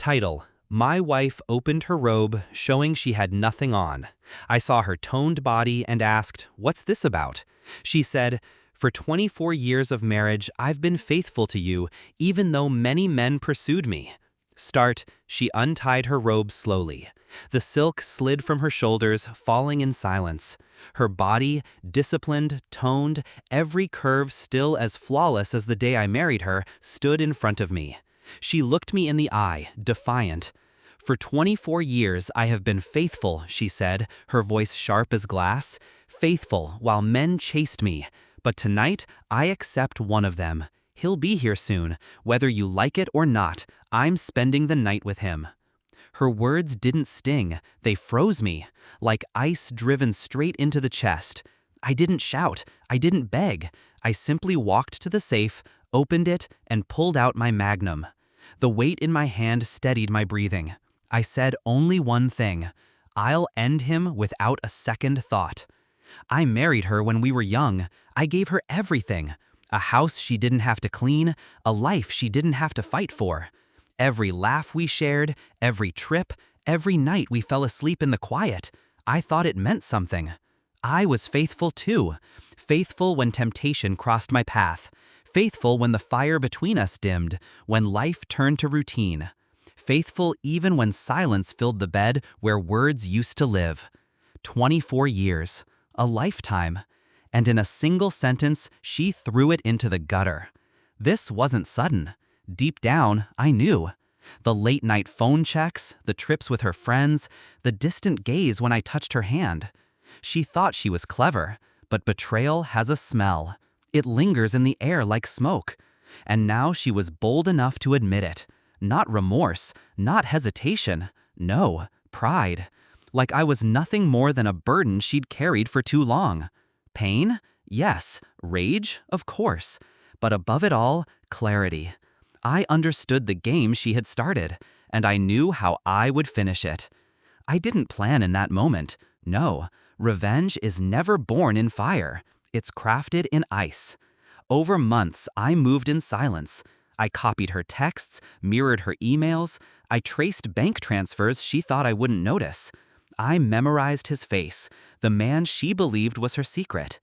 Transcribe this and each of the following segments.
Title: My wife opened her robe, showing she had nothing on. I saw her toned body and asked, "What's this about?" She said, "For 24 years of marriage, I've been faithful to you, even though many men pursued me." Start: She untied her robe slowly. The silk slid from her shoulders, falling in silence. Her body, disciplined, toned, every curve still as flawless as the day I married her, stood in front of me. She looked me in the eye, defiant. "For 24 years I have been faithful," she said, her voice sharp as glass. "Faithful while men chased me. But tonight I accept one of them. He'll be here soon. Whether you like it or not, I'm spending the night with him." Her words didn't sting, they froze me, like ice driven straight into the chest. I didn't shout, I didn't beg. I simply walked to the safe, opened it, and pulled out my Magnum. The weight in my hand steadied my breathing. I said only one thing: I'll end him without a second thought. I married her when we were young. I gave her everything. A house she didn't have to clean, a life she didn't have to fight for. Every laugh we shared, every trip, every night we fell asleep in the quiet. I thought it meant something. I was faithful too. Faithful when temptation crossed my path. Faithful when the fire between us dimmed, when life turned to routine. Faithful even when silence filled the bed where words used to live. 24 years. A lifetime. And in a single sentence, she threw it into the gutter. This wasn't sudden. Deep down, I knew. The late-night phone checks, the trips with her friends, the distant gaze when I touched her hand. She thought she was clever, but betrayal has a smell. It lingers in the air like smoke. And now she was bold enough to admit it. Not remorse, not hesitation. No, pride. Like I was nothing more than a burden she'd carried for too long. Pain? Yes. Rage? Of course. But above it all, clarity. I understood the game she had started, and I knew how I would finish it. I didn't plan in that moment. No, revenge is never born in fire. It's crafted in ice. Over months, I moved in silence. I copied her texts, mirrored her emails. I traced bank transfers she thought I wouldn't notice. I memorized his face, the man she believed was her secret.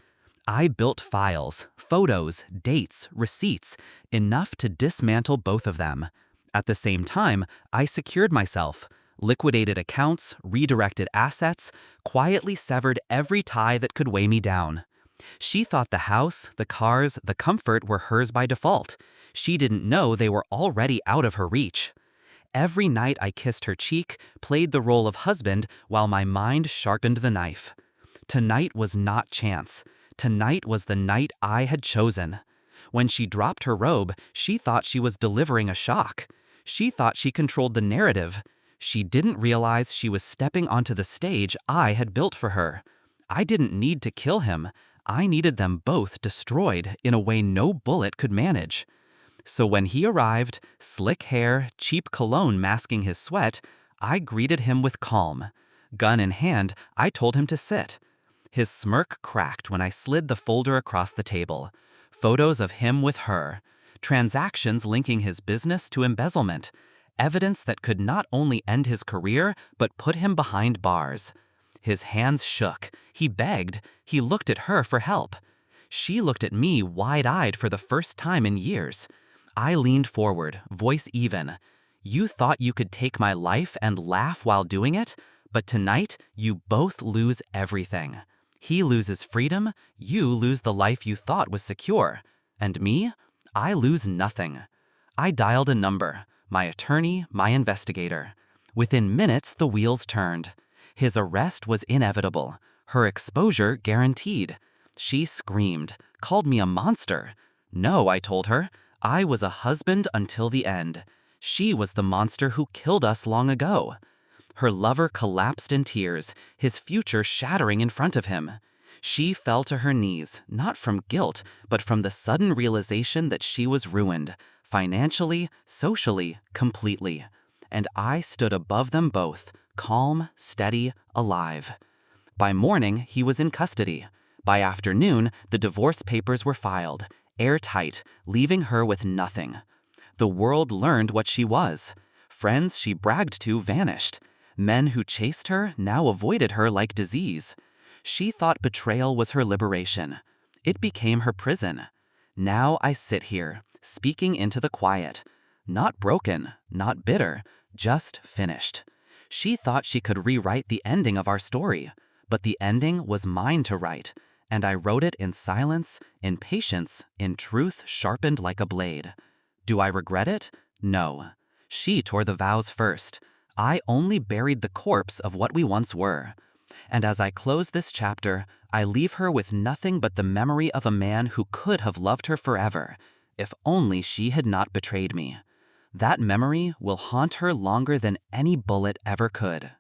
I built files, photos, dates, receipts, enough to dismantle both of them. At the same time, I secured myself, liquidated accounts, redirected assets, quietly severed every tie that could weigh me down. She thought the house, the cars, the comfort were hers by default. She didn't know they were already out of her reach. Every night I kissed her cheek, played the role of husband while my mind sharpened the knife. Tonight was not chance. Tonight was the night I had chosen. When she dropped her robe, she thought she was delivering a shock. She thought she controlled the narrative. She didn't realize she was stepping onto the stage I had built for her. I didn't need to kill him. I needed them both destroyed in a way no bullet could manage. So when he arrived, slick hair, cheap cologne masking his sweat, I greeted him with calm. Gun in hand, I told him to sit. His smirk cracked when I slid the folder across the table. Photos of him with her. Transactions linking his business to embezzlement. Evidence that could not only end his career, but put him behind bars. His hands shook. He begged. He looked at her for help. She looked at me wide-eyed for the first time in years. I leaned forward, voice even. "You thought you could take my life and laugh while doing it? But tonight, you both lose everything. He loses freedom, you lose the life you thought was secure. And me? I lose nothing." I dialed a number, my attorney, my investigator. Within minutes, the wheels turned. His arrest was inevitable, her exposure guaranteed. She screamed, called me a monster. No, I told her. I was a husband until the end. She was the monster who killed us long ago. Her lover collapsed in tears, his future shattering in front of him. She fell to her knees, not from guilt, but from the sudden realization that she was ruined, financially, socially, completely. And I stood above them both, calm, steady, alive. By morning, he was in custody. By afternoon, the divorce papers were filed, airtight, leaving her with nothing. The world learned what she was. Friends she bragged to vanished. Men who chased her now avoided her like disease. She thought betrayal was her liberation. It became her prison. Now I sit here, speaking into the quiet. Not broken, not bitter, just finished. She thought she could rewrite the ending of our story, but the ending was mine to write, and I wrote it in silence, in patience, in truth sharpened like a blade. Do I regret it? No. She tore the vows first. I only buried the corpse of what we once were. And as I close this chapter, I leave her with nothing but the memory of a man who could have loved her forever, if only she had not betrayed me. That memory will haunt her longer than any bullet ever could.